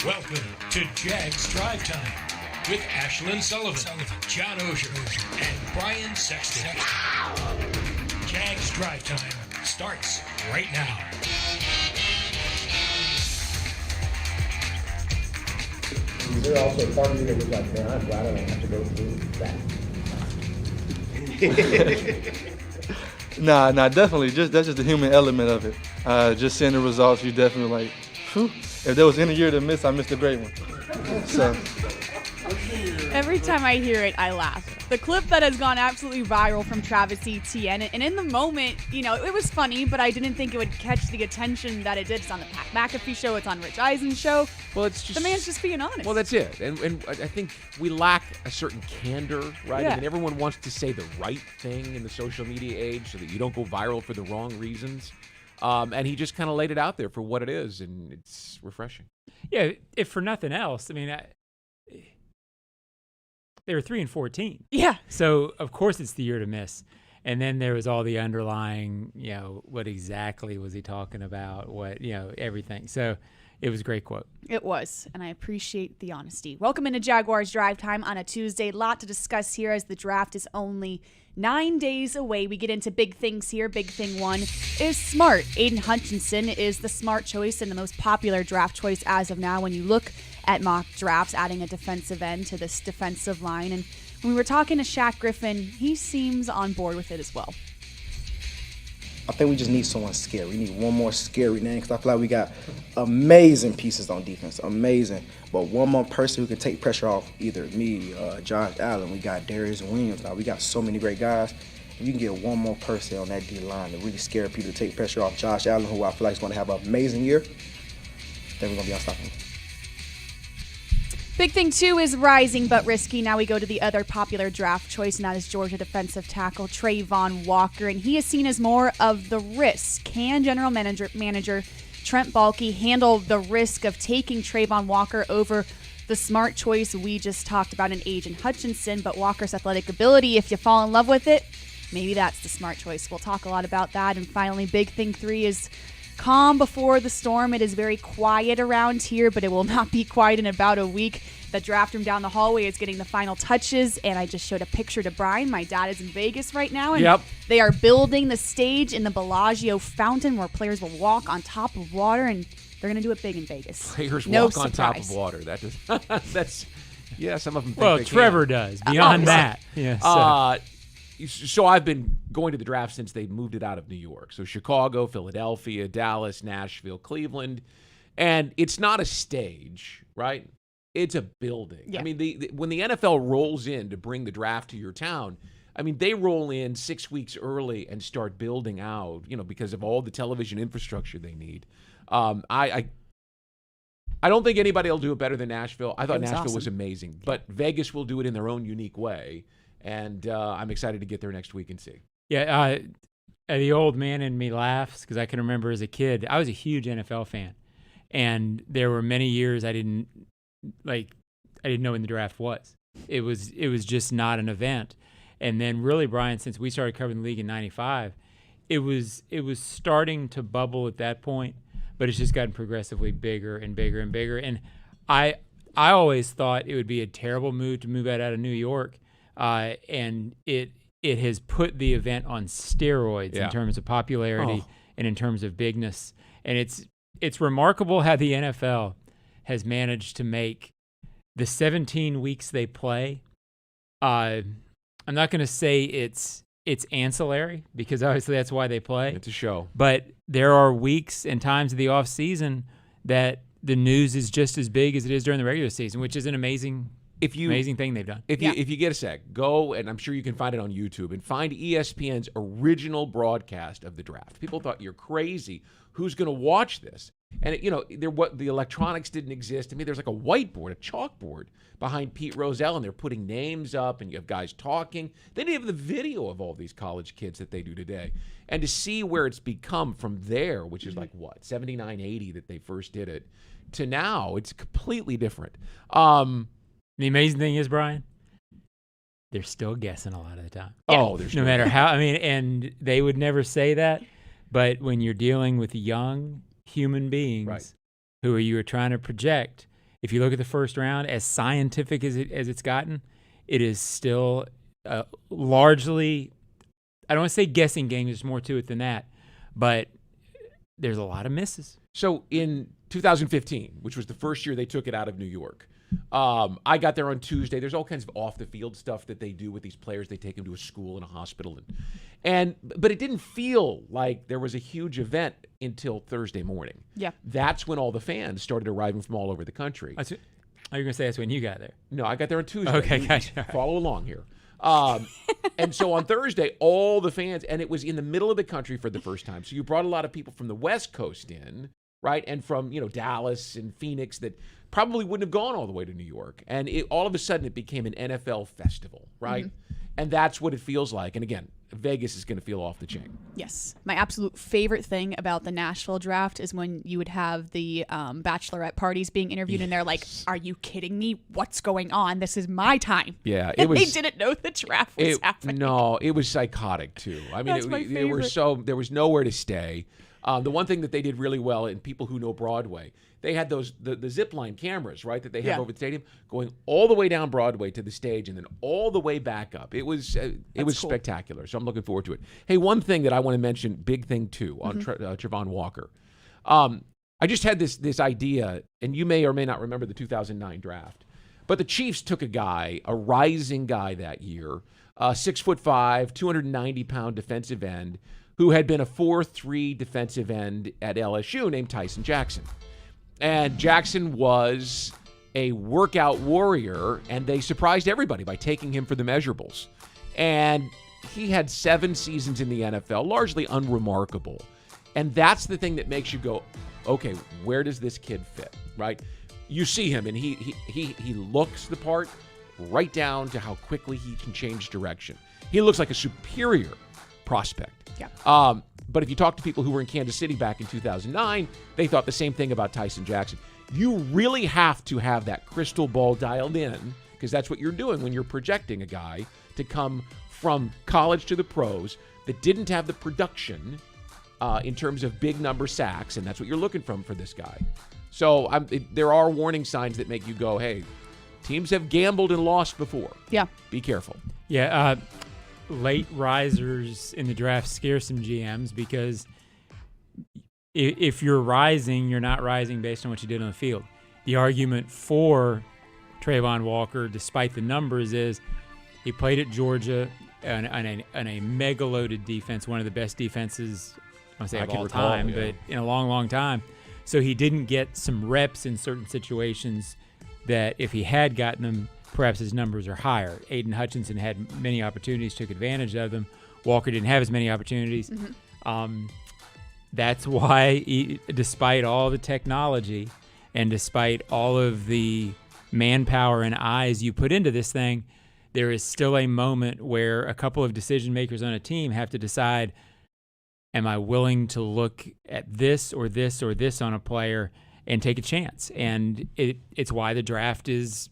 Welcome to Jags Drive Time with Ashlyn Sullivan, John Oehser, and Brian Sexton. Jags Drive Time starts right now. Is there also a part of you that was like, man, I'm glad I don't have to go through that? Nah, definitely. That's just the human element of it. Just seeing the results, you definitely like, whew, if there was any year to miss, I missed a great one. So. Every time I hear it, I laugh. The clip that has gone absolutely viral from Travis Etienne, and in the moment, you know, it was funny, but I didn't think it would catch the attention that it did. It's on the Pat McAfee show, it's on Rich Eisen's show. Well, it's just the man's just being honest. Well, that's it, and I think we lack a certain candor, right? Yeah. I mean, everyone wants to say the right thing in the social media age so that you don't go viral for the wrong reasons. And he just kind of laid it out there for what it is, and it's refreshing. Yeah, if for nothing else, I mean, they were 3-14. Yeah. So of course it's the year to miss. And then there was all the underlying, you know, what exactly was he talking about? What, you know, everything. So it was a great quote. It was, and I appreciate the honesty. Welcome into Jaguars Drive Time on a Tuesday. Lot to discuss here as the draft is only 9 days away. We get into big things here. Big thing one is smart. Aiden Hutchinson is the smart choice and the most popular draft choice as of now when you look at mock drafts, adding a defensive end to this defensive line. And when we were talking to Shaq Griffin, he seems on board with it as well. I think we just need someone scary. We need one more scary name because I feel like we got amazing pieces on defense, amazing. But one more person who can take pressure off either me, Josh Allen. We got Darius Williams. Now we got so many great guys. If you can get one more person on that D line to really scare people to take pressure off Josh Allen, who I feel like is going to have an amazing year, then we're going to be unstoppable. Big thing, too, is rising but risky. Now we go to the other popular draft choice, and that is Georgia defensive tackle Travon Walker, and he is seen as more of the risk. Can general manager Trent Baalke handle the risk of taking Travon Walker over the smart choice we just talked about in Aiden Hutchinson? But Walker's athletic ability, if you fall in love with it, maybe that's the smart choice. We'll talk a lot about that. And finally, big thing 3 is calm before the storm. It is very quiet around here, but it will not be quiet in about a week. The draft room down the hallway is getting the final touches, and I just showed a picture to Brian. My dad is in Vegas right now, and They are building the stage in the Bellagio fountain where players will walk on top of water, and they're going to do it big in Vegas. Players no walk surprise. on top of water. That does, that's, yeah, some of them think Well, they Trevor can. does. Beyond that. Yeah, So I've been going to the draft since they moved it out of New York. So Chicago, Philadelphia, Dallas, Nashville, Cleveland. And it's not a stage, right? It's a building. Yeah. I mean, when the NFL rolls in to bring the draft to your town, I mean, they roll in 6 weeks early and start building out, you know, because of all the television infrastructure they need. I don't think anybody will do it better than Nashville. I thought Nashville was amazing. But Vegas will do it in their own unique way. And I'm excited to get there next week and see. Yeah, the old man in me laughs because I can remember as a kid, I was a huge NFL fan. And there were many years I didn't know when the draft was. It was just not an event. And then really, Brian, since we started covering the league in '95, it was starting to bubble at that point, but it's just gotten progressively bigger and bigger and bigger. And I always thought it would be a terrible move to move out of New York. And it has put the event on steroids in terms of popularity and in terms of bigness. And it's remarkable how the NFL has managed to make the 17 weeks they play. I'm not going to say it's ancillary because obviously that's why they play. It's a show. But there are weeks and times of the off season that the news is just as big as it is during the regular season, which is an amazing thing they've done. If you get a sec, go, and I'm sure you can find it on YouTube, and find ESPN's original broadcast of the draft. People thought, you're crazy. Who's going to watch this? And, the electronics didn't exist. I mean, there's like a whiteboard, a chalkboard behind Pete Rozelle, and they're putting names up, and you have guys talking. They didn't have the video of all these college kids that they do today. And to see where it's become from there, which is like, 79, 80 that they first did it, to now, it's completely different. The amazing thing is, Brian, they're still guessing a lot of the time. Oh, there's no matter how. I mean, and they would never say that, but when you're dealing with young human beings who you are trying to project, if you look at the first round, as scientific as it's gotten, it is still largely, I don't want to say guessing game, there's more to it than that, but there's a lot of misses. So in 2015, which was the first year they took it out of New York, I got there on Tuesday. There's all kinds of off-the-field stuff that they do with these players. They take them to a school and a hospital, but it didn't feel like there was a huge event until Thursday morning. Yeah, that's when all the fans started arriving from all over the country. Are you going to say that's when you got there? No, I got there on Tuesday. Okay, gotcha. Follow along here. And so on Thursday, all the fans, and it was in the middle of the country for the first time. So you brought a lot of people from the West Coast in, right? And from, Dallas and Phoenix that probably wouldn't have gone all the way to New York. And all of a sudden it became an NFL festival, right? Mm-hmm. And that's what it feels like. And again, Vegas is going to feel off the chain. Yes. My absolute favorite thing about the Nashville draft is when you would have the bachelorette parties being interviewed, and they're like, "Are you kidding me? What's going on? This is my time." Yeah, it was. They didn't know the draft was happening. No, it was psychotic too. I mean, there was nowhere to stay. The one thing that they did really well, and people who know Broadway, they had the zip line cameras, right, that they have over the stadium, going all the way down Broadway to the stage and then all the way back up. It was cool. Spectacular. So I'm looking forward to it. Hey, one thing that I want to mention, big thing too, on Travon Walker. I just had this idea, and you may or may not remember the 2009 draft, but the Chiefs took a rising guy that year, 6'5", 290-pound defensive end, who had been a 4-3 defensive end at LSU named Tyson Jackson. And Jackson was a workout warrior, and they surprised everybody by taking him for the measurables. And he had 7 seasons in the NFL, largely unremarkable. And that's the thing that makes you go, okay, where does this kid fit, right? You see him, and he looks the part right down to how quickly he can change direction. He looks like a superior prospect. Yeah. But if you talk to people who were in Kansas City back in 2009, they thought the same thing about Tyson Jackson. You really have to have that crystal ball dialed in, because that's what you're doing when you're projecting a guy to come from college to the pros that didn't have the production in terms of big number sacks, and that's what you're looking for this guy. So there are warning signs that make you go, hey, teams have gambled and lost before. Yeah. Be careful. Yeah, late risers in the draft scare some GMs, because if you're rising, you're not rising based on what you did on the field. The argument for Travon Walker, despite the numbers, is he played at Georgia on a mega-loaded defense, one of the best defenses, I want to say of all time, but in a long, long time. So he didn't get some reps in certain situations that if he had gotten them, perhaps his numbers are higher. Aiden Hutchinson had many opportunities, took advantage of them. Walker didn't have as many opportunities. Mm-hmm. That's why, despite all the technology and despite all of the manpower and eyes you put into this thing, there is still a moment where a couple of decision makers on a team have to decide, am I willing to look at this or this or this on a player and take a chance? And it's why the draft is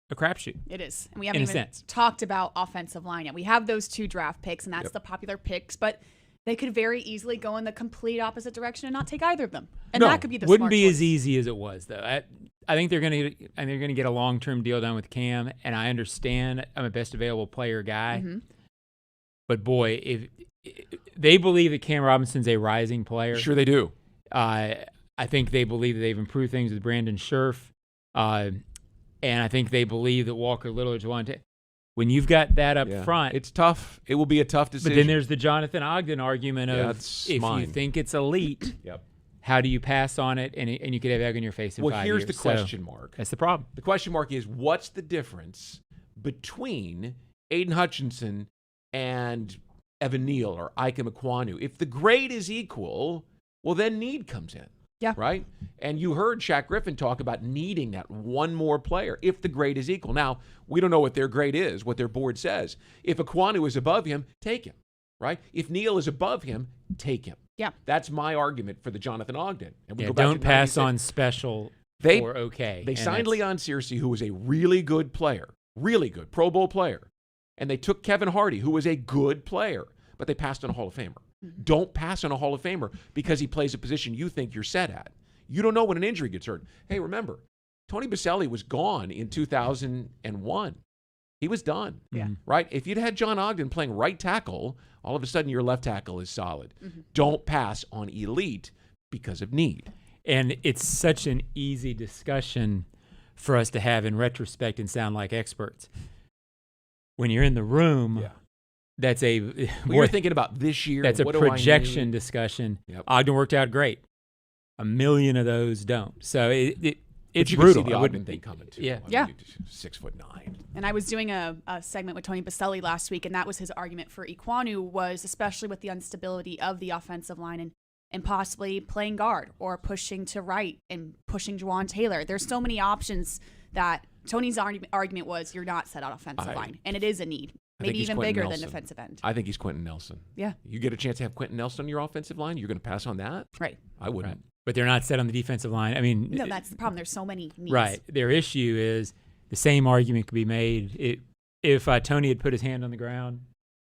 a crapshoot. It is. And we haven't even talked about offensive line yet. We have those 2 draft picks, and that's the popular picks, but they could very easily go in the complete opposite direction and not take either of them. And that could be the wouldn't be choice. as easy as it was, though. I think they're going to get a long-term deal done with Cam, and I understand I'm a best available player guy. Mm-hmm. But boy, if they believe that Cam Robinson's a rising player. Sure they do. I think they believe that they've improved things with Brandon Scherf. And I think they believe that Walker Little or Javante. When you've got that up front, it's tough. It will be a tough decision. But then there's the Jonathan Ogden argument of if you think it's elite, how do you pass on it? And you could have egg on your face in 5 years. Well, here's the question mark. That's the problem. The question mark is, what's the difference between Aiden Hutchinson and Evan Neal or Ike Ekwonu? If the grade is equal, well, then need comes in. Yeah. Right? And you heard Shaq Griffin talk about needing that one more player if the grade is equal. Now, we don't know what their grade is, what their board says. If Ekwonu is above him, take him. Right? If Neal is above him, take him. Yeah. That's my argument for the Jonathan Ogden. And we go back don't to pass on special or okay. They signed Leon Searcy, who was a really good player, really good Pro Bowl player. And they took Kevin Hardy, who was a good player, but they passed on a Hall of Famer. Don't pass on a Hall of Famer because he plays a position you think you're set at. You don't know when an injury gets hurt. Hey, remember, Tony Baselli was gone in 2001. He was done. Yeah. Right? If you'd had John Ogden playing right tackle, all of a sudden your left tackle is solid. Don't pass on elite because of need. And it's such an easy discussion for us to have in retrospect and sound like experts. When you're in the room, that's you're thinking about this year. That's a what do I projection need? discussion. Yep. Ogden worked out great. A million of those don't. So it's But you brutal. can see the I Ogden wouldn't thing coming too. Yeah. I mean, Yeah. 6'9". And I was doing a segment with Tony Baselli last week, and that was his argument for Ekwonu was, especially with the instability of the offensive line and possibly playing guard or pushing to right and pushing Juwan Taylor. There's so many options that Tony's argument was you're not set on offensive line, and it is a need. I think Maybe he's even Quentin bigger Nelson. than defensive end. I think he's Quentin Nelson. Yeah. You get a chance to have Quentin Nelson on your offensive line, you're going to pass on that? Right. I wouldn't. Right. But they're not set on the defensive line. I mean, No, that's the problem. There's so many needs. right. Their issue is the same argument could be made if Tony had put his hand on the ground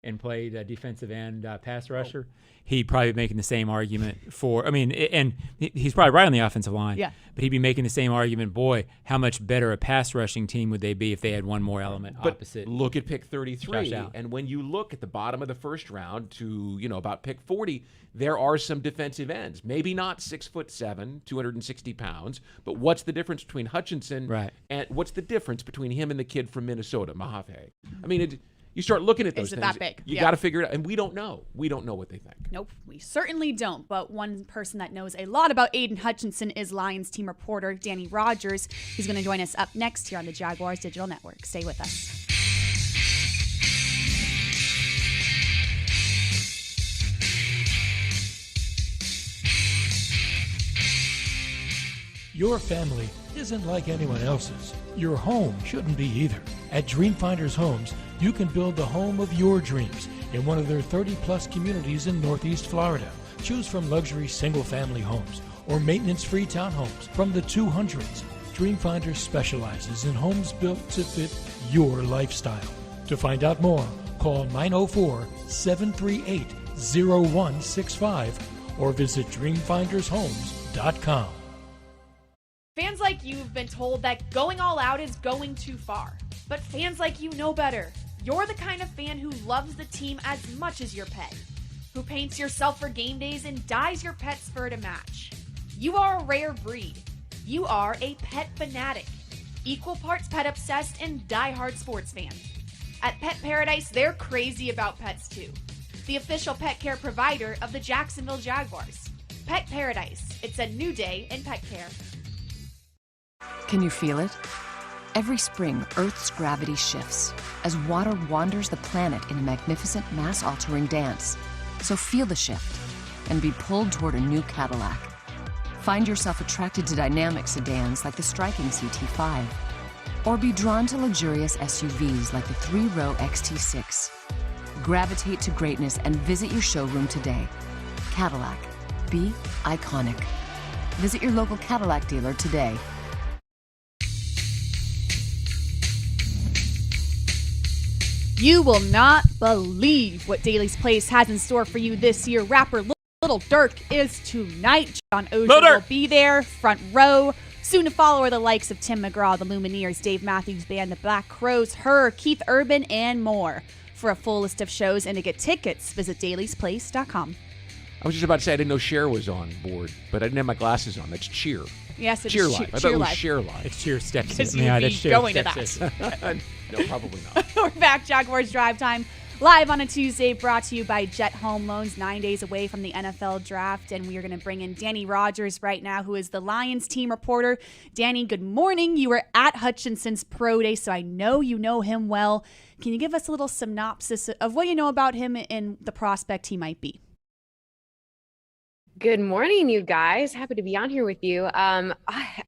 and played a defensive end pass rusher. He'd probably be making the same argument for. I mean, and he's probably right on the offensive line. Yeah. But he'd be making the same argument. Boy, how much better a pass rushing team would they be if they had one more element But opposite? look at pick 33, Josh Allen. and when you look at the bottom of the first round to about pick 40, there are some defensive ends. Maybe not 6'7", 260 pounds, but what's the difference between Hutchinson and what's the difference between him and the kid from Minnesota, Mahafe? I mean, you start looking at those Is it things. that big? You Yeah. got to figure it out, and we don't know. We don't know what they think. Nope, we certainly don't. But one person that knows a lot about Aiden Hutchinson is Lions team reporter Dannie Rogers. He's going to join us up next here on the Jaguars Digital Network. Stay with us. Your family isn't like anyone else's. Your home shouldn't be either. At Dreamfinders Homes, you can build the home of your dreams in one of their 30-plus communities in Northeast Florida. Choose from luxury single-family homes or maintenance-free townhomes from the 200s. Dreamfinders specializes in homes built to fit your lifestyle. To find out more, call 904-738-0165 or visit dreamfindershomes.com. Fans like you have been told that going all out is going too far. But fans like you know better. You're the kind of fan who loves the team as much as your pet, who paints yourself for game days and dyes your pet's fur to match. You are a rare breed. You are a pet fanatic, equal parts pet obsessed and diehard sports fan. At Pet Paradise, they're crazy about pets too. The official pet care provider of the Jacksonville Jaguars. Pet Paradise. It's a new day in pet care. Can you feel it? Every spring, Earth's gravity shifts as water wanders the planet in a magnificent mass-altering dance. So feel the shift and be pulled toward a new Cadillac. Find yourself attracted to dynamic sedans like the striking CT5, or be drawn to luxurious SUVs like the 3-row XT6. Gravitate to greatness and visit your showroom today. Cadillac. Be iconic. Visit your local Cadillac dealer today. You will not believe what Daly's Place has in store for you this year. Rapper Little Dirk is tonight. John Oehser will be there, front row. Soon to follow are the likes of Tim McGraw, the Lumineers, Dave Matthews Band, the Black Crowes, Her, Keith Urban, and more. For a full list of shows and to get tickets, visit dailysplace.com. I was just about to say I didn't know Cher was on board, but I didn't have my glasses on. That's Cheer. Yes, it's Cheer Live. I thought it was Live. Share Live. It's Cheer Steps. Because Yeah, you'd that's be Cheer going to Steps. that. No, probably not. We're back, Jaguars Drive Time, live on a Tuesday, brought to you by Jet Home Loans, 9 days away from the NFL Draft. And we are going to bring in Dannie Rogers right now, who is the Lions team reporter. Danny, good morning. You were at Hutchinson's Pro Day, so I know you know him well. Can you give us a little synopsis of what you know about him and the prospect he might be? Good morning, you guys. Happy to be on here with you. I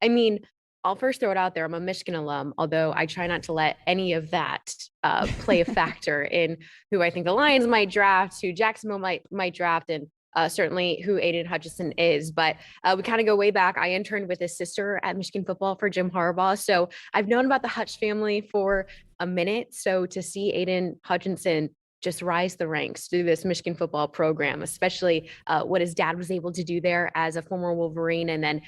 mean, I'll first throw it out there. I'm a Michigan alum, although I try not to let any of that play a factor in who I think the Lions might draft, who Jacksonville might draft, and certainly who Aiden Hutchinson is. But we kind of go way back. I interned with his sister at Michigan football for Jim Harbaugh. So I've known about the Hutch family for a minute. So to see Aiden Hutchinson just rise the ranks through this Michigan football program, especially what his dad was able to do there as a former Wolverine. And then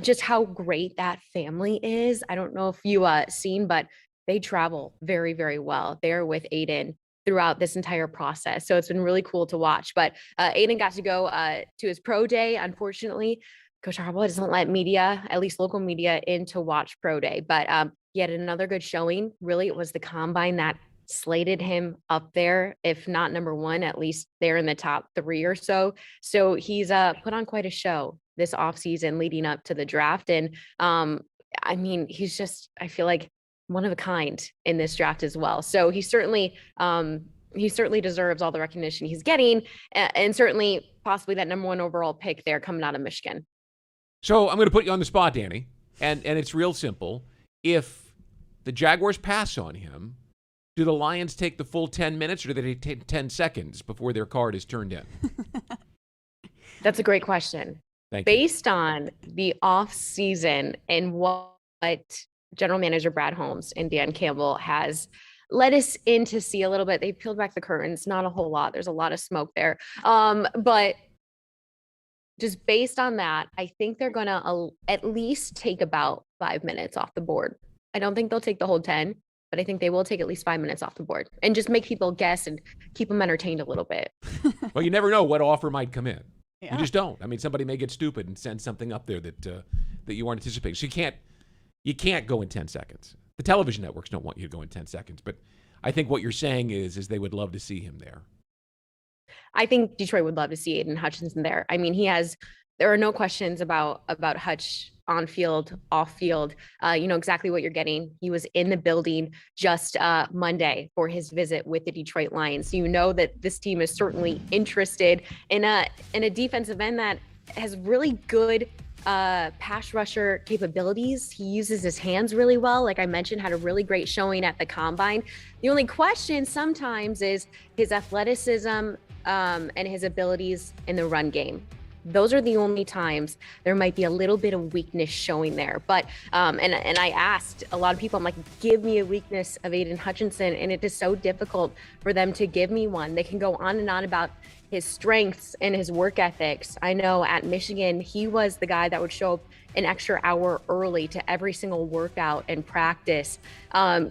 just how great that family is. I don't know if you seen, but they travel very, very well. They're with Aiden throughout this entire process. So it's been really cool to watch. But Aiden got to go to his pro day. Unfortunately, Coach Harbaugh doesn't let media, at least local media, in to watch pro day. But he had another good showing. Really, it was the combine that slated him up there, if not number one, at least there in the top 3 or so. So he's put on quite a show this offseason leading up to the draft. And I mean, he's just, I feel like, one of a kind in this draft as well. So he certainly deserves all the recognition he's getting, and certainly possibly that number 1 overall pick there coming out of Michigan. So I'm going to put you on the spot, Danny, and it's real simple. If the Jaguars pass on him, do the Lions take the full 10 minutes, or do they take 10 seconds before their card is turned in? That's a great question. Thank you. Based on the off season and what General Manager Brad Holmes and Dan Campbell has let us in to see a little bit, they peeled back the curtains, not a whole lot. There's a lot of smoke there. But just based on that, I think they're going to at least take about 5 minutes off the board. I don't think they'll take the whole 10, but I think they will take at least 5 minutes off the board and just make people guess and keep them entertained a little bit. Well, you never know what offer might come in. Yeah. You just don't. I mean, somebody may get stupid and send something up there that you aren't anticipating. So you can't go in 10 seconds. The television networks don't want you to go in 10 seconds, but I think what you're saying is they would love to see him there. I think Detroit would love to see Aiden Hutchinson there. I mean, there are no questions about Hutch on field, off field. You know exactly what you're getting. He was in the building just Monday for his visit with the Detroit Lions. So you know that this team is certainly interested in a defensive end that has really good pass rusher capabilities. He uses his hands really well. Like I mentioned, had a really great showing at the combine. The only question sometimes is his athleticism and his abilities in the run game. Those are the only times there might be a little bit of weakness showing there. But and I asked a lot of people, I'm like, give me a weakness of Aiden Hutchinson, and it is so difficult for them to give me one. They can go on and on about his strengths and his work ethics. I know at Michigan, he was the guy that would show up an extra hour early to every single workout and practice.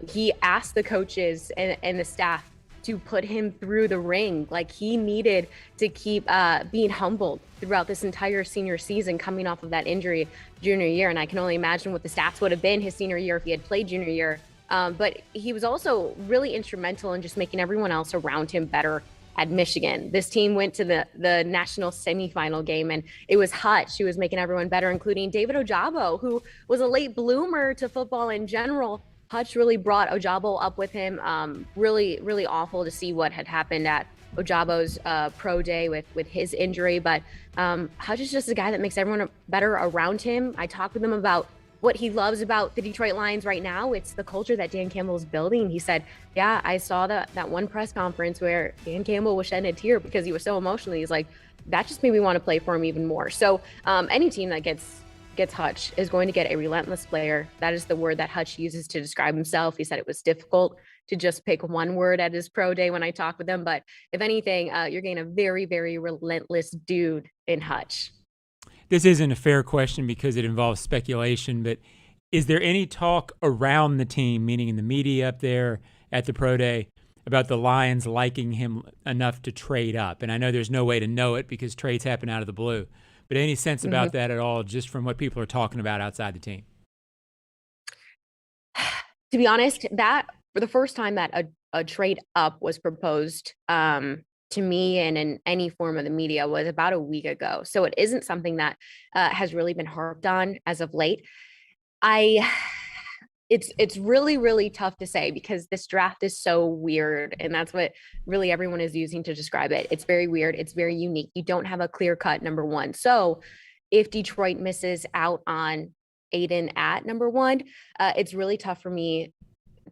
He asked the coaches and the staff to put him through the ring. Like he needed to keep being humbled throughout this entire senior season coming off of that injury junior year. And I can only imagine what the stats would have been his senior year if he had played junior year. But he was also really instrumental in just making everyone else around him better at Michigan. This team went to the national semifinal game, and it was Hutch who was making everyone better, including David Ojabo, who was a late bloomer to football in general. Hutch really brought Ojabo up with him. Really, really awful to see what had happened at Ojabo's pro day with his injury. But Hutch is just a guy that makes everyone better around him. I talked with him about what he loves about the Detroit Lions right now. It's the culture that Dan Campbell is building. He said, yeah, I saw that one press conference where Dan Campbell was shedding a tear because he was so emotional. He's like, that just made me want to play for him even more. So any team that gets Hutch is going to get a relentless player. That is the word that Hutch uses to describe himself. He said it was difficult to just pick one word at his pro day when I talked with him. But if anything, you're getting a very, very relentless dude in Hutch. This isn't a fair question because it involves speculation, but is there any talk around the team, meaning in the media up there at the pro day, about the Lions liking him enough to trade up? And I know there's no way to know it because trades happen out of the blue. But any sense about that at all, just from what people are talking about outside the team? To be honest, that for the first time that a trade up was proposed to me and in any form of the media was about a week ago. So it isn't something that has really been harped on as of late. It's really, really tough to say because this draft is so weird. And that's what really everyone is using to describe it. It's very weird. It's very unique. You don't have a clear cut number one. So if Detroit misses out on Aiden at number one, it's really tough for me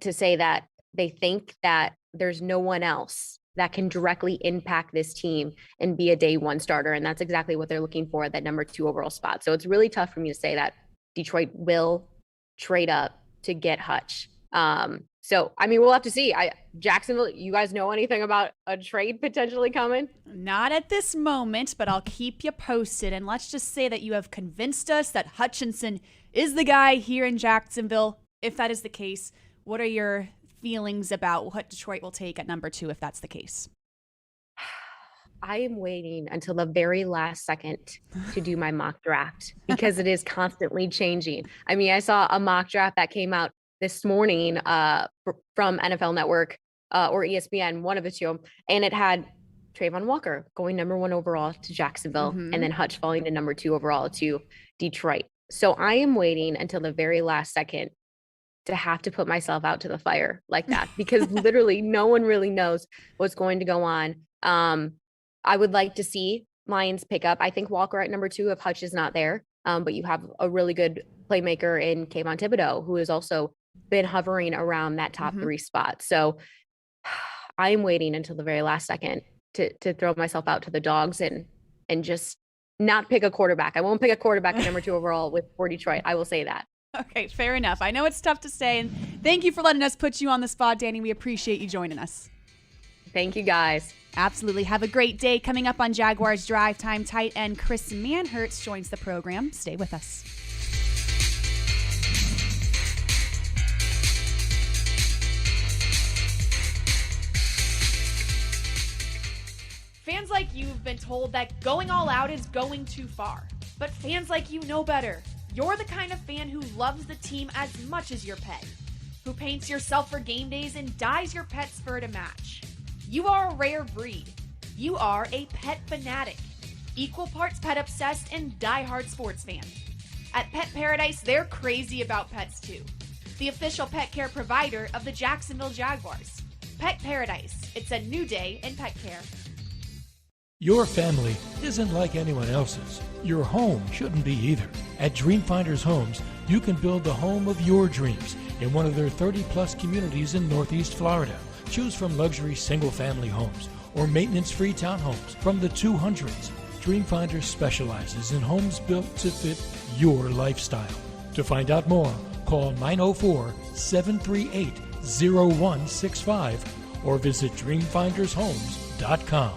to say that they think that there's no one else that can directly impact this team and be a day one starter. And that's exactly what they're looking for at that number 2 overall spot. So it's really tough for me to say that Detroit will trade up to get Hutch. So, I mean, we'll have to see. Jacksonville, you guys know anything about a trade potentially coming? Not at this moment, but I'll keep you posted. And let's just say that you have convinced us that Hutchinson is the guy here in Jacksonville. If that is the case, what are your feelings about what Detroit will take at number 2 if that's the case? I am waiting until the very last second to do my mock draft because it is constantly changing. I mean, I saw a mock draft that came out this morning from NFL Network or ESPN, one of the two, and it had Trayvon Walker going number 1 overall to Jacksonville, and then Hutch falling to number 2 overall to Detroit. So I am waiting until the very last second to have to put myself out to the fire like that because literally no one really knows what's going to go on. I would like to see Lions pick up. I think Walker at number 2 if Hutch is not there, but you have a really good playmaker in Kayvon Thibodeau who has also been hovering around that top 3 spot. So I am waiting until the very last second to throw myself out to the dogs and just not pick a quarterback. I won't pick a quarterback at number 2 overall for Detroit. I will say that. Okay, fair enough. I know it's tough to say, and thank you for letting us put you on the spot, Danny. We appreciate you joining us. Thank you, guys. Absolutely. Have a great day. Coming up on Jaguars Drive Time, tight end Chris Manhertz joins the program. Stay with us. Fans like you have been told that going all out is going too far. But fans like you know better. You're the kind of fan who loves the team as much as your pet, who paints yourself for game days and dyes your pet's fur to match. You are a rare breed. You are a pet fanatic, equal parts pet obsessed and diehard sports fan. At Pet Paradise, they're crazy about pets too. The official pet care provider of the Jacksonville Jaguars. Pet Paradise. It's a new day in pet care. Your family isn't like anyone else's. Your home shouldn't be either. At Dreamfinders Homes, you can build the home of your dreams in one of their 30-plus communities in Northeast Florida. Choose from luxury single-family homes or maintenance-free townhomes from the 200s. Dreamfinders specializes in homes built to fit your lifestyle. To find out more, call 904-738-0165 or visit dreamfindershomes.com.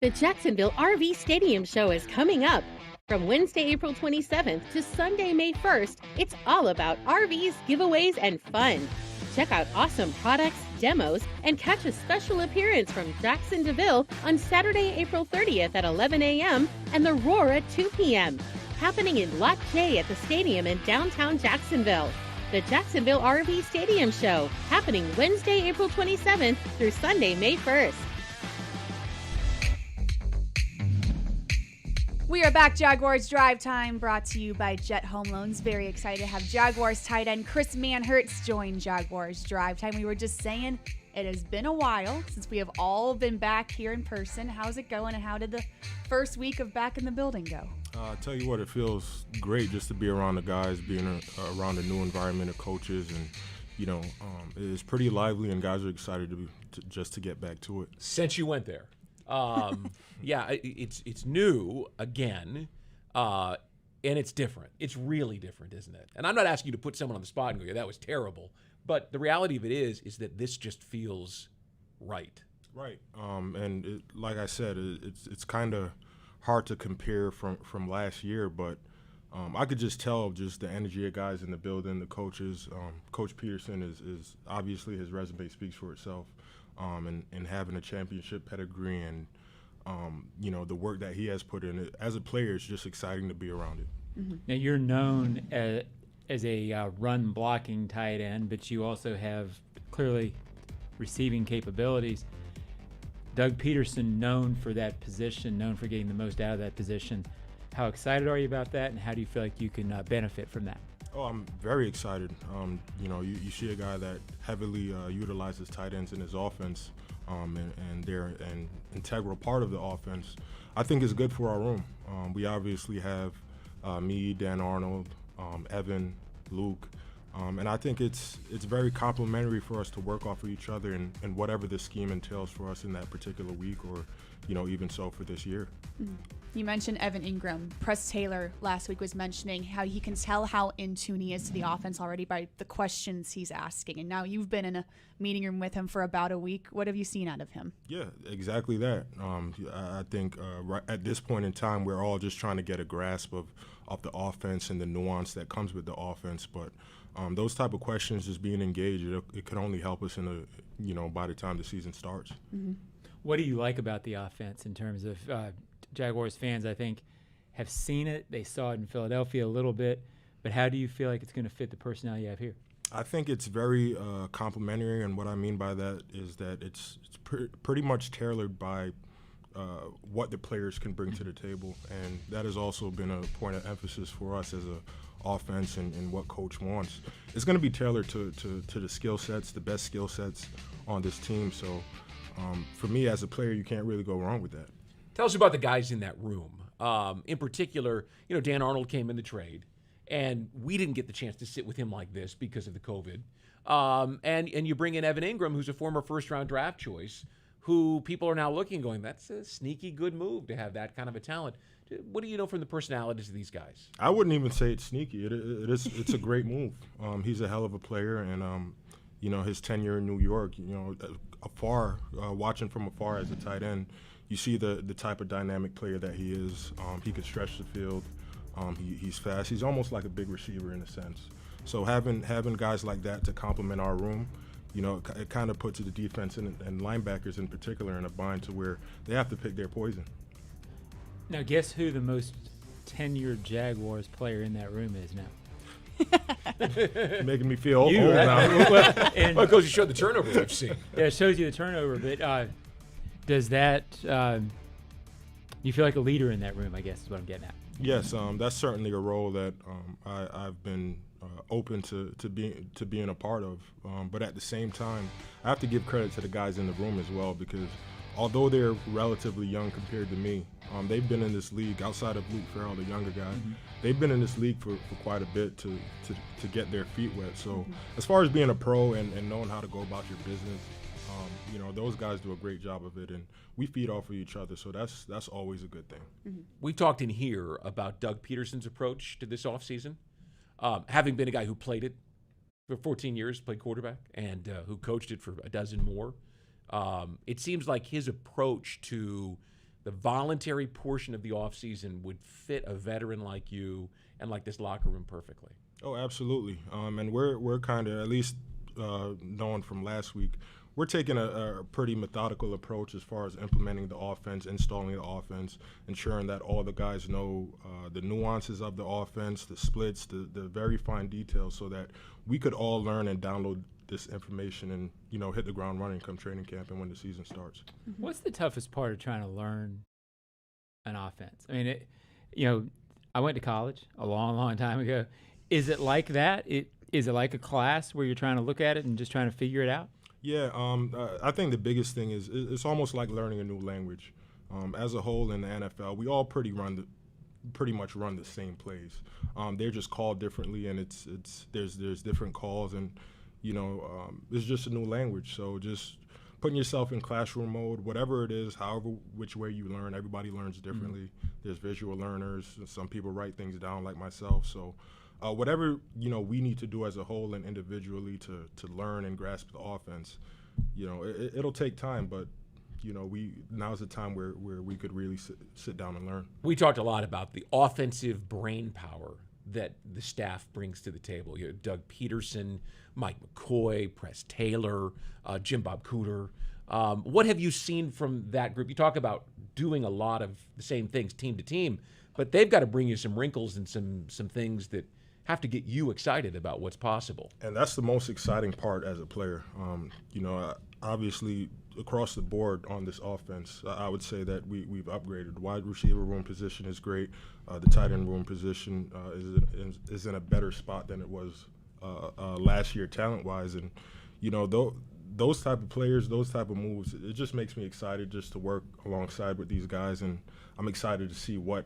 The Jacksonville RV Stadium Show is coming up. From Wednesday, April 27th to Sunday, May 1st, it's all about RVs, giveaways, and fun. Check out awesome products, demos, and catch a special appearance from Jackson DeVille on Saturday, April 30th at 11 a.m. and The Roar at 2 p.m. Happening in Lot J at the stadium in downtown Jacksonville. The Jacksonville RV Stadium Show, happening Wednesday, April 27th through Sunday, May 1st. We are back, Jaguars Drive Time, brought to you by Jet Home Loans. Very excited to have Jaguars tight end Chris Manhertz join Jaguars Drive Time. We were just saying it has been a while since we have all been back here in person. How's it going, and how did the first week of back in the building go? I'll tell you what, it feels great just to be around the guys, being around a new environment of coaches, and it's pretty lively, and guys are excited to get back to it. Since you went there. Yeah, it's new again, and it's different. It's really different, isn't it? And I'm not asking you to put someone on the spot and go, yeah, that was terrible. But the reality of it is that this just feels right. Right. And like I said, it's kind of hard to compare from last year, but I could just tell just the energy of guys in the building, the coaches. Coach Pederson is obviously, his resume speaks for itself. And having a championship pedigree and, the work that he has put in it as a player, it's just exciting to be around it. Mm-hmm. Now, you're known as a run blocking tight end, but you also have clearly receiving capabilities. Doug Pederson, known for that position, known for getting the most out of that position. How excited are you about that, and how do you feel like you can benefit from that? Oh, I'm very excited. You see a guy that heavily utilizes tight ends in his offense, and they're an integral part of the offense. I think it's good for our room. We obviously have me, Dan Arnold, Evan, Luke, and I think it's very complimentary for us to work off of each other and whatever the scheme entails for us in that particular week or even so for this year. You mentioned Evan Ingram. Press Taylor last week was mentioning how he can tell how in tune he is to the offense already by the questions he's asking. And now you've been in a meeting room with him for about a week. What have you seen out of him? Yeah, exactly that. I think right at this point in time, we're all just trying to get a grasp of the offense and the nuance that comes with the offense. But those type of questions, just being engaged, it could only help us by the time the season starts. What do you like about the offense in terms of Jaguars fans, I think, have seen it. They saw it in Philadelphia a little bit. But how do you feel like it's going to fit the personnel you have here? I think it's very complementary, and what I mean by that is that it's pretty much tailored by what the players can bring to the table, and that has also been a point of emphasis for us as a offense and what coach wants. It's going to be tailored to the skill sets, the best skill sets on this team. So for me as a player, you can't really go wrong with that. Tell us about the guys in that room. In particular, Dan Arnold came in the trade, and we didn't get the chance to sit with him like this because of the COVID. And you bring in Evan Ingram, who's a former first-round draft choice, who people are now looking and going, that's a sneaky good move to have that kind of a talent. What do you know from the personalities of these guys? I wouldn't even say it's sneaky. It's a great move. He's a hell of a player, and his tenure in New York, afar, watching from afar as a tight end, you see the type of dynamic player that he is. He could stretch the field. He's fast. He's almost like a big receiver in a sense. So having guys like that to complement our room, it kind of puts the defense and linebackers in particular in a bind to where they have to pick their poison. Now, guess who the most tenured Jaguars player in that room is now? Making me feel old right? now. Well, it goes to show the turnover we've seen. Yeah, it shows you the turnover, but does that you feel like a leader in that room, I guess is what I'm getting at. Yes, that's certainly a role that I've been open to being a part of. But at the same time, I have to give credit to the guys in the room as well, because although they're relatively young compared to me, they've been in this league, outside of Luke Farrell, the younger guy, they've been in this league for quite a bit to get their feet wet. So as far as being a pro and knowing how to go about your business, those guys do a great job of it, and we feed off of each other, so that's always a good thing. We talked in here about Doug Pederson's approach to this offseason, having been a guy who played it for 14 years, played quarterback, and who coached it for a dozen more. It seems like his approach to the voluntary portion of the offseason would fit a veteran like you and like this locker room perfectly. Oh, absolutely. And we're kind of, at least knowing from last week, we're taking a pretty methodical approach as far as implementing the offense, installing the offense, ensuring that all the guys know the nuances of the offense, the splits, the very fine details, so that we could all learn and download this information and, hit the ground running come training camp and when the season starts. What's the toughest part of trying to learn an offense? I mean, I went to college a long, long time ago. Is it like that? Is it like a class where you're trying to look at it and just trying to figure it out? Yeah, I think the biggest thing is it's almost like learning a new language. As a whole in the NFL, we all pretty much run the same plays. They're just called differently, and there's different calls, and it's just a new language. So just putting yourself in classroom mode, whatever it is, which way you learn, everybody learns differently. There's visual learners. Some people write things down like myself. So whatever we need to do as a whole and individually to learn and grasp the offense, it'll take time, but now's the time where we could really sit down and learn. We talked a lot about the offensive brain power that the staff brings to the table. Doug Pederson, Mike McCoy, Press Taylor, Jim Bob Cooter. What have you seen from that group? You talk about doing a lot of the same things team to team, but they've got to bring you some wrinkles and some things that have to get you excited about what's possible. And that's the most exciting part as a player. Obviously, across the board on this offense, I would say that we've upgraded. The wide receiver room position is great. The tight end room position is in a better spot than it was last year talent-wise. And, those type of players, those type of moves, it just makes me excited just to work alongside with these guys. And I'm excited to see what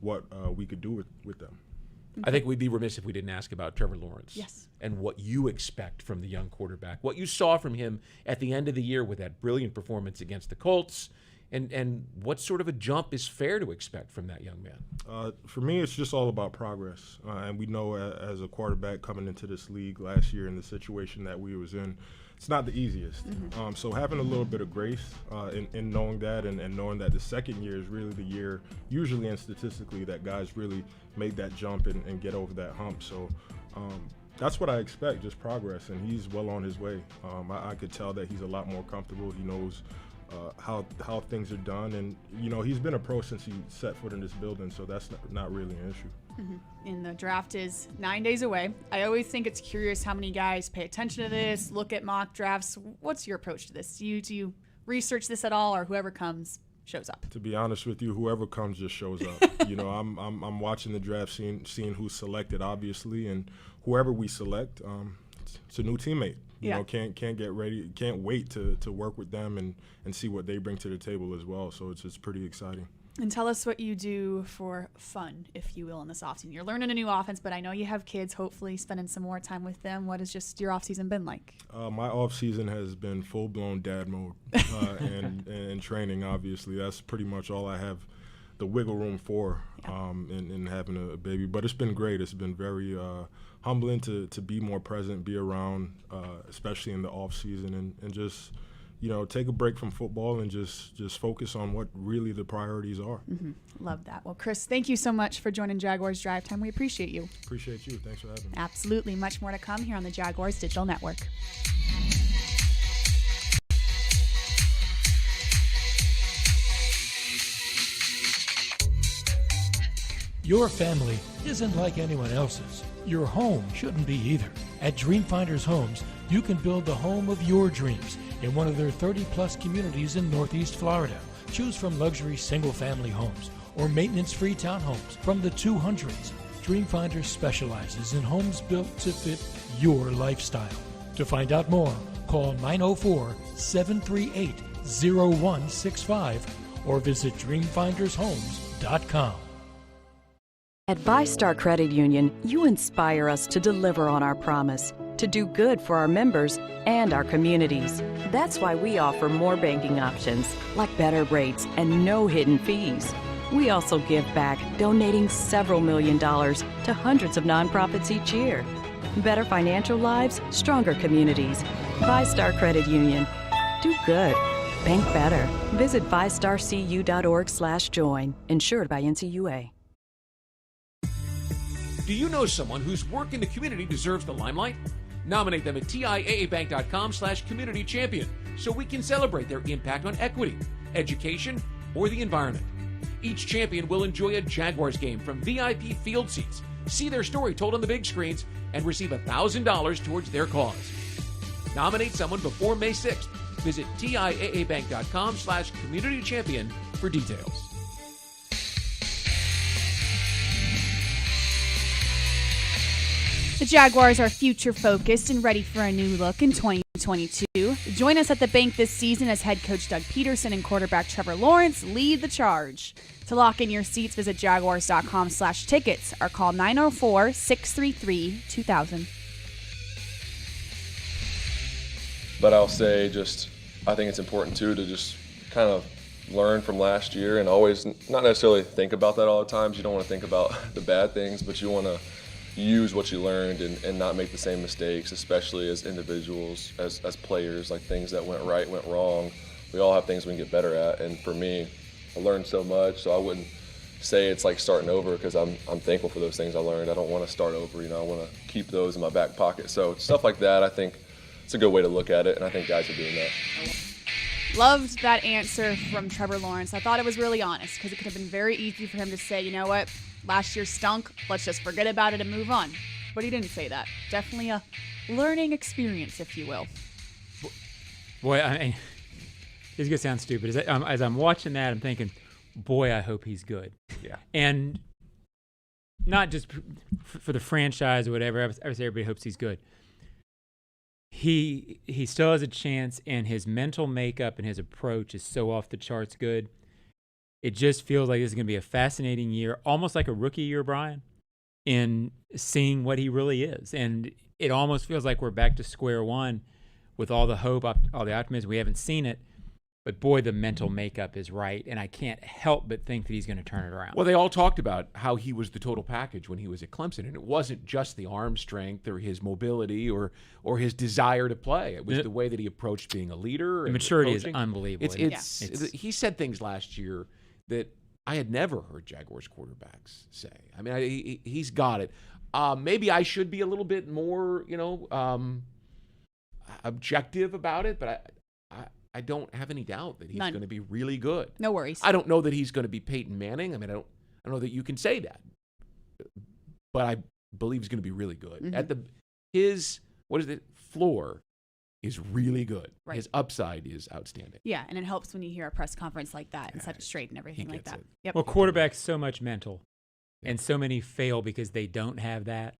we could do with them. I think we'd be remiss if we didn't ask about Trevor Lawrence. Yes. And what you expect from the young quarterback. What you saw from him at the end of the year with that brilliant performance against the Colts, And what sort of a jump is fair to expect from that young man? For me, it's just all about progress. And we know as a quarterback coming into this league last year in the situation that we was in, it's not the easiest. So having a little bit of grace in knowing that and knowing that the second year is really the year, usually and statistically, that guys really make that jump and get over that hump. So that's what I expect, just progress. And he's well on his way. I could tell that he's a lot more comfortable. He knows how things are done, and he's been a pro since he set foot in this building, so that's not really an issue. And the draft is 9 days away. I always think it's curious how many guys pay attention to this, look at mock drafts. What's your approach to this? Do you research this at all, or whoever comes shows up? To be honest with you, whoever comes just shows up. I'm watching the draft, seeing who's selected, obviously, and whoever we select, it's a new teammate. Can't get ready, can't wait to work with them and see what they bring to the table as well. So it's pretty exciting. And tell us what you do for fun, if you will, in this offseason. You're learning a new offense, but I know you have kids, hopefully spending some more time with them. What has just your offseason been like? My offseason has been full-blown dad mode and training, obviously. That's pretty much all I have the wiggle room for in having a baby. But it's been great. It's been very humbling to be more present, be around, especially in the offseason, and just – take a break from football and just focus on what really the priorities are. Love that. Well, Chris, thank you so much for joining Jaguars Drive Time. We appreciate you. Appreciate you. Thanks for having me. Absolutely. Much more to come here on the Jaguars Digital Network. Your family isn't like anyone else's. Your home shouldn't be either. At Dreamfinders Homes, you can build the home of your dreams in one of their 30-plus communities in Northeast Florida. Choose from luxury single-family homes or maintenance-free townhomes from the 200s. Dreamfinders specializes in homes built to fit your lifestyle. To find out more, call 904-738-0165 or visit dreamfindershomes.com. At VyStar Credit Union, you inspire us to deliver on our promise, to do good for our members and our communities. That's why we offer more banking options, like better rates and no hidden fees. We also give back, donating several $1 million to hundreds of nonprofits each year. Better financial lives, stronger communities. VyStar Credit Union. Do good. Bank better. Visit vystarcu.org/join. Insured by NCUA. Do you know someone whose work in the community deserves the limelight? Nominate them at TIAABank.com/community champion so we can celebrate their impact on equity, education, or the environment. Each champion will enjoy a Jaguars game from VIP field seats, see their story told on the big screens, and receive $1,000 towards their cause. Nominate someone before May 6th. Visit TIAABank.com/community champion for details. The Jaguars are future-focused and ready for a new look in 2022. Join us at the bank this season as head coach Doug Pederson and quarterback Trevor Lawrence lead the charge. To lock in your seats, visit jaguars.com/tickets or call 904-633-2000. But I'll say I think it's important, too, to just kind of learn from last year and always not necessarily think about that all the time. You don't want to think about the bad things, but you want to use what you learned and not make the same mistakes, especially as individuals, as players, like things that went right, went wrong. We all have things we can get better at, and for me, I learned so much, so I wouldn't say it's like starting over because I'm thankful for those things I learned. I don't want to start over, I want to keep those in my back pocket. So stuff like that, I think it's a good way to look at it, and I think guys are doing that. Loved that answer from Trevor Lawrence. I thought it was really honest because it could have been very easy for him to say, you know what, last year stunk, let's just forget about it and move on. But he didn't say that. Definitely a learning experience, if you will. Boy, I mean, it's going to sound stupid. As I'm watching that, I'm thinking, boy, I hope he's good. Yeah. And not just for the franchise or whatever. Obviously, everybody hopes he's good. He still has a chance, and his mental makeup and his approach is so off the charts good. It just feels like this is going to be a fascinating year, almost like a rookie year, Brian, in seeing what he really is. And it almost feels like we're back to square one with all the hope, all the optimism. We haven't seen it, But boy, the mental makeup is right, and I can't help but think that he's going to turn it around. Well, they all talked about how he was the total package when he was at Clemson, and it wasn't just the arm strength or his mobility or his desire to play. It was the way that he approached being a leader. The and maturity is coaching. unbelievable. He said things last year that I had never heard Jaguars quarterbacks say. I mean, he's got it. Maybe I should be a little bit more, objective about it, but I don't have any doubt that he's going to be really good. No worries. I don't know that he's going to be Peyton Manning. I mean, I don't know that you can say that, but I believe he's going to be really good. Mm-hmm. At his floor is really good. Right. His upside is outstanding. Yeah, and it helps when you hear a press conference like that and set it straight and everything like that. Yep. Well, quarterback's so much mental, and so many fail because they don't have that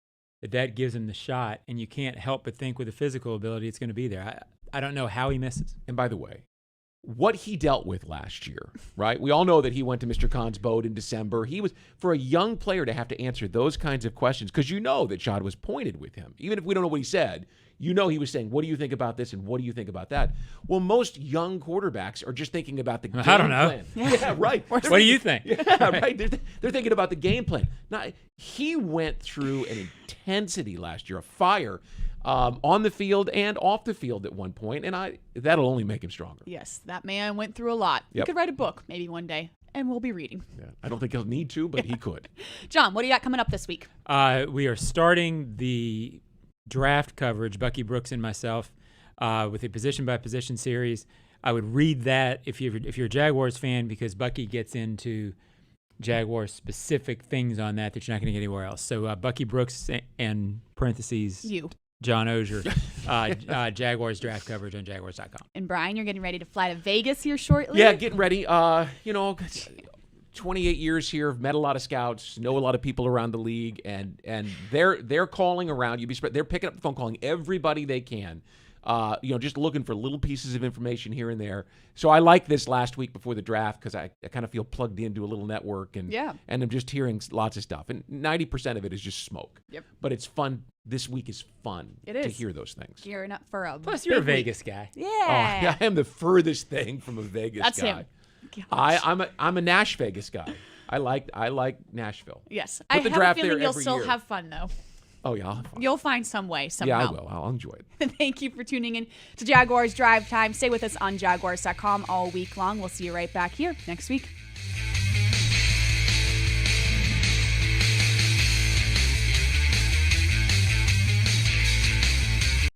gives them the shot, and you can't help but think with the physical ability it's going to be there. I don't know how he misses. And by the way, what he dealt with last year, right? We all know that he went to Mr. Khan's boat in December. He was, for a young player to have to answer those kinds of questions, because you know that Shad was pointed with him. Even if we don't know what he said, you know he was saying, what do you think about this and what do you think about that? Well, most young quarterbacks are just thinking about the game plan. I don't know. Yeah, right. What do you think? Yeah, right. They're thinking about the game plan. Now, he went through an intensity last year, a fire, on the field and off the field at one point, and that'll only make him stronger. Yes, that man went through a lot. He could write a book maybe one day, and we'll be reading. Yeah. I don't think he'll need to, but he could. John, what do you got coming up this week? We are starting the draft coverage, Bucky Brooks and myself, with a position-by-position series. I would read that if you're a Jaguars fan, because Bucky gets into Jaguars-specific things on that you're not going to get anywhere else. So Bucky Brooks and parentheses John Oehser, Jaguars draft coverage on Jaguars.com. And Brian, you're getting ready to fly to Vegas here shortly? Yeah, getting ready. 28 years here, I've met a lot of scouts, know a lot of people around the league, and they're calling around. They're picking up the phone, calling everybody they can. Just looking for little pieces of information here and there. So I like this last week before the draft because I kind of feel plugged into a little network and I'm just hearing lots of stuff. And 90% of it is just smoke. Yep. But it's fun. This week is fun to hear those things. Gearing up for a Plus, you're a Vegas guy. Yeah. I am the furthest thing from a Vegas That's guy. him. I'm a Nash Vegas guy. I like Nashville. Yes. Put I the have draft a feeling there you'll every still year. have fun, though. Oh, yeah, I'll have fun. You'll find some way, somehow. Yeah, I will. I'll enjoy it. Thank you for tuning in to Jaguars Drive Time. Stay with us on Jaguars.com all week long. We'll see you right back here next week.